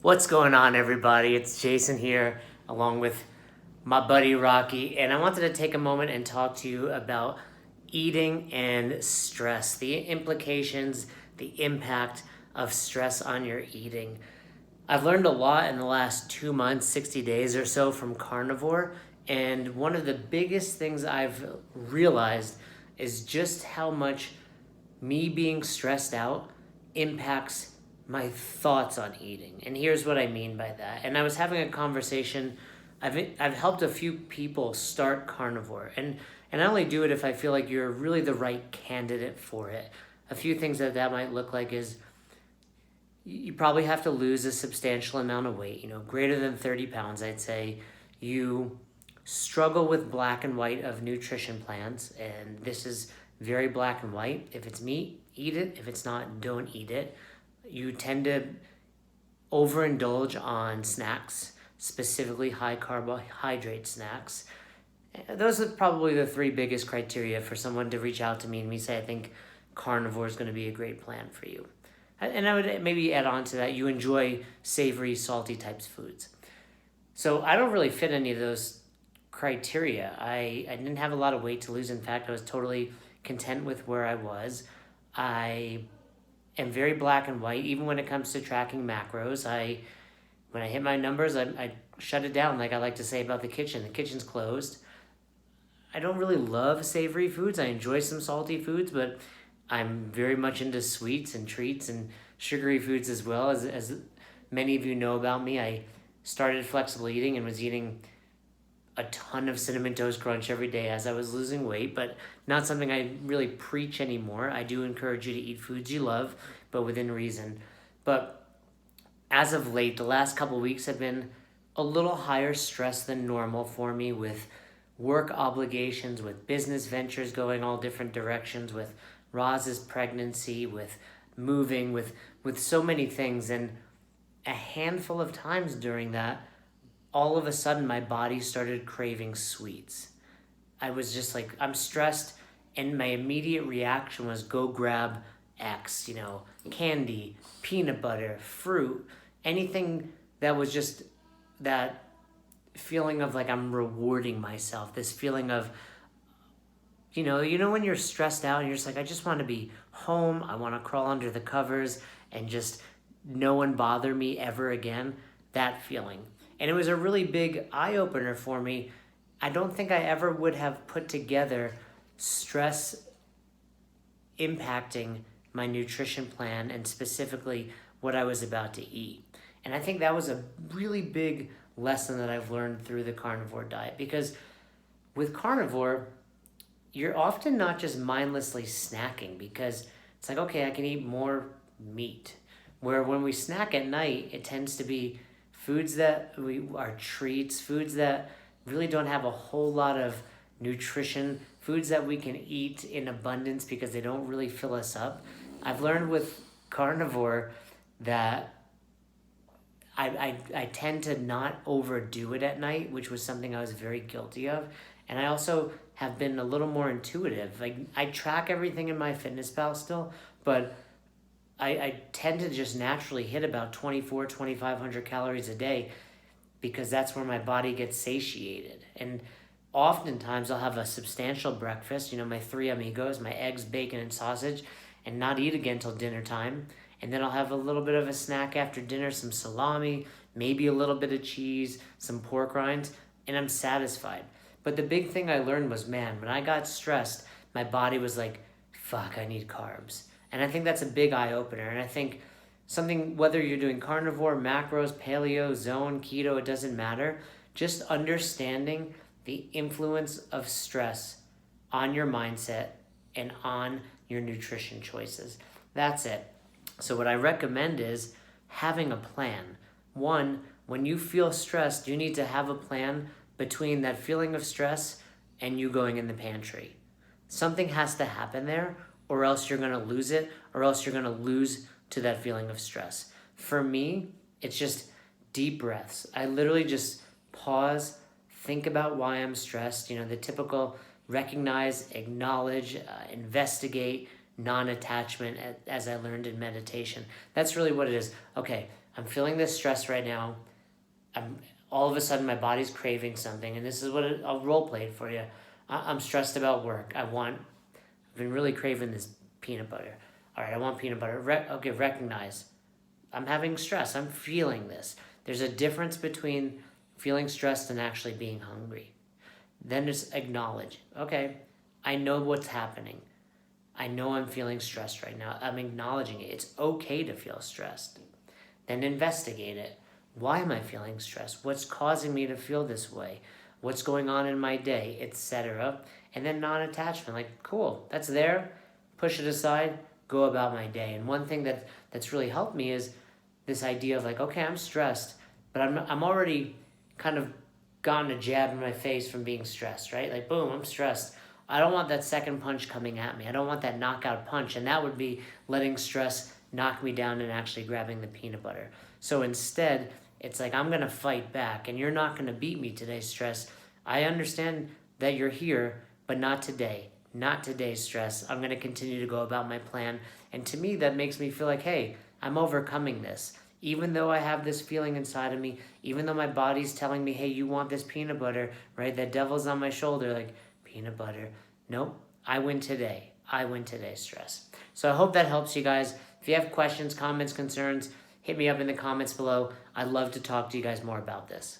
What's going on, everybody? It's Jason here, along with my buddy Rocky, and I wanted to take a moment and talk to you about eating and stress, the implications, the impact of stress on your eating. I've learned a lot in the last 2 months, 60 days or so from Carnivore, and one of the biggest things I've realized is just how much me being stressed out impacts my thoughts on eating. And here's what I mean by that. And I was having a conversation. I've helped a few people start Carnivore, and I only do it if I feel like you're really the right candidate for it. A few things that might look like is you probably have to lose a substantial amount of weight, greater than 30 pounds, I'd say. You struggle with black and white of nutrition plans, and this is very black and white. If it's meat, eat it. If it's not, don't eat it. You tend to overindulge on snacks, specifically high carbohydrate snacks. Those are probably the three biggest criteria for someone to reach out to me and me say, I think Carnivore is going to be a great plan for you. And I would maybe add on to that, you enjoy savory, salty types of foods. So I don't really fit any of those criteria. I didn't have a lot of weight to lose. In fact, I was totally content with where I was. I am very black and white, even when it comes to tracking macros. When I hit my numbers, I shut it down, like I like to say about the kitchen. The kitchen's closed. I don't really love savory foods. I enjoy some salty foods, but I'm very much into sweets and treats and sugary foods as well. As many of you know about me, I started flexible eating and was eating a ton of Cinnamon Toast Crunch every day as I was losing weight, but not something I really preach anymore. I do encourage you to eat foods you love, but within reason. But as of late, the last couple of weeks have been a little higher stress than normal for me, with work obligations, with business ventures going all different directions, with Roz's pregnancy, with moving, with so many things. And a handful of times during that, all of a sudden my body started craving sweets. I was just like, I'm stressed, and my immediate reaction was go grab X, candy, peanut butter, fruit, anything that was just that feeling of like I'm rewarding myself, this feeling of, when you're stressed out and you're just like, I just want to be home, I want to crawl under the covers and just no one bother me ever again, that feeling. And it was a really big eye-opener for me. I don't think I ever would have put together stress impacting my nutrition plan and specifically what I was about to eat. And I think that was a really big lesson that I've learned through the carnivore diet, because with carnivore, you're often not just mindlessly snacking, because it's like, okay, I can eat more meat. Where when we snack at night, it tends to be foods that are treats, foods that really don't have a whole lot of nutrition, foods that we can eat in abundance because they don't really fill us up. I've learned with carnivore that I tend to not overdo it at night, which was something I was very guilty of. And I also have been a little more intuitive. Like, I track everything in my MyFitnessPal still, but I tend to just naturally hit about 2,500 calories a day, because that's where my body gets satiated. And oftentimes I'll have a substantial breakfast, my three amigos, my eggs, bacon, and sausage, and not eat again till dinner time. And then I'll have a little bit of a snack after dinner, some salami, maybe a little bit of cheese, some pork rinds, and I'm satisfied. But the big thing I learned was, man, when I got stressed, my body was like, fuck, I need carbs. And I think that's a big eye-opener. And I think something, whether you're doing carnivore, macros, paleo, zone, keto, it doesn't matter. Just understanding the influence of stress on your mindset and on your nutrition choices. That's it. So what I recommend is having a plan. One, when you feel stressed, you need to have a plan between that feeling of stress and you going in the pantry. Something has to happen there, or else you're going to lose it, or else you're going to lose to that feeling of stress. For me, it's just deep breaths. I literally just pause, think about why I'm stressed, the typical recognize, acknowledge, investigate, non-attachment, as I learned in meditation. That's really what it is. Okay, I'm feeling this stress right now. All of a sudden my body's craving something, and this is what I'll role play it for you. I'm stressed about work. I've been really craving this peanut butter. All right, I want peanut butter. Okay, recognize. I'm having stress. I'm feeling this. There's a difference between feeling stressed and actually being hungry. Then just acknowledge. Okay, I know what's happening. I know I'm feeling stressed right now. I'm acknowledging it. It's okay to feel stressed. Then investigate it. Why am I feeling stressed? What's causing me to feel this way? What's going on in my day, etc. And then non-attachment, like, cool, that's there, push it aside, go about my day. And one thing that's really helped me is this idea of like, okay, I'm stressed, but I'm already kind of gotten a jab in my face from being stressed, right? Like, boom, I'm stressed. I don't want that second punch coming at me. I don't want that knockout punch, and that would be letting stress knock me down and actually grabbing the peanut butter. So instead, it's like, I'm going to fight back, and you're not going to beat me today, stress. I understand that you're here, but not today. Not today, stress. I'm going to continue to go about my plan. And to me, that makes me feel like, hey, I'm overcoming this. Even though I have this feeling inside of me, even though my body's telling me, hey, you want this peanut butter, right? That devil's on my shoulder, like, peanut butter. Nope, I win today. I win today, stress. So I hope that helps you guys. If you have questions, comments, concerns, hit me up in the comments below. I'd love to talk to you guys more about this.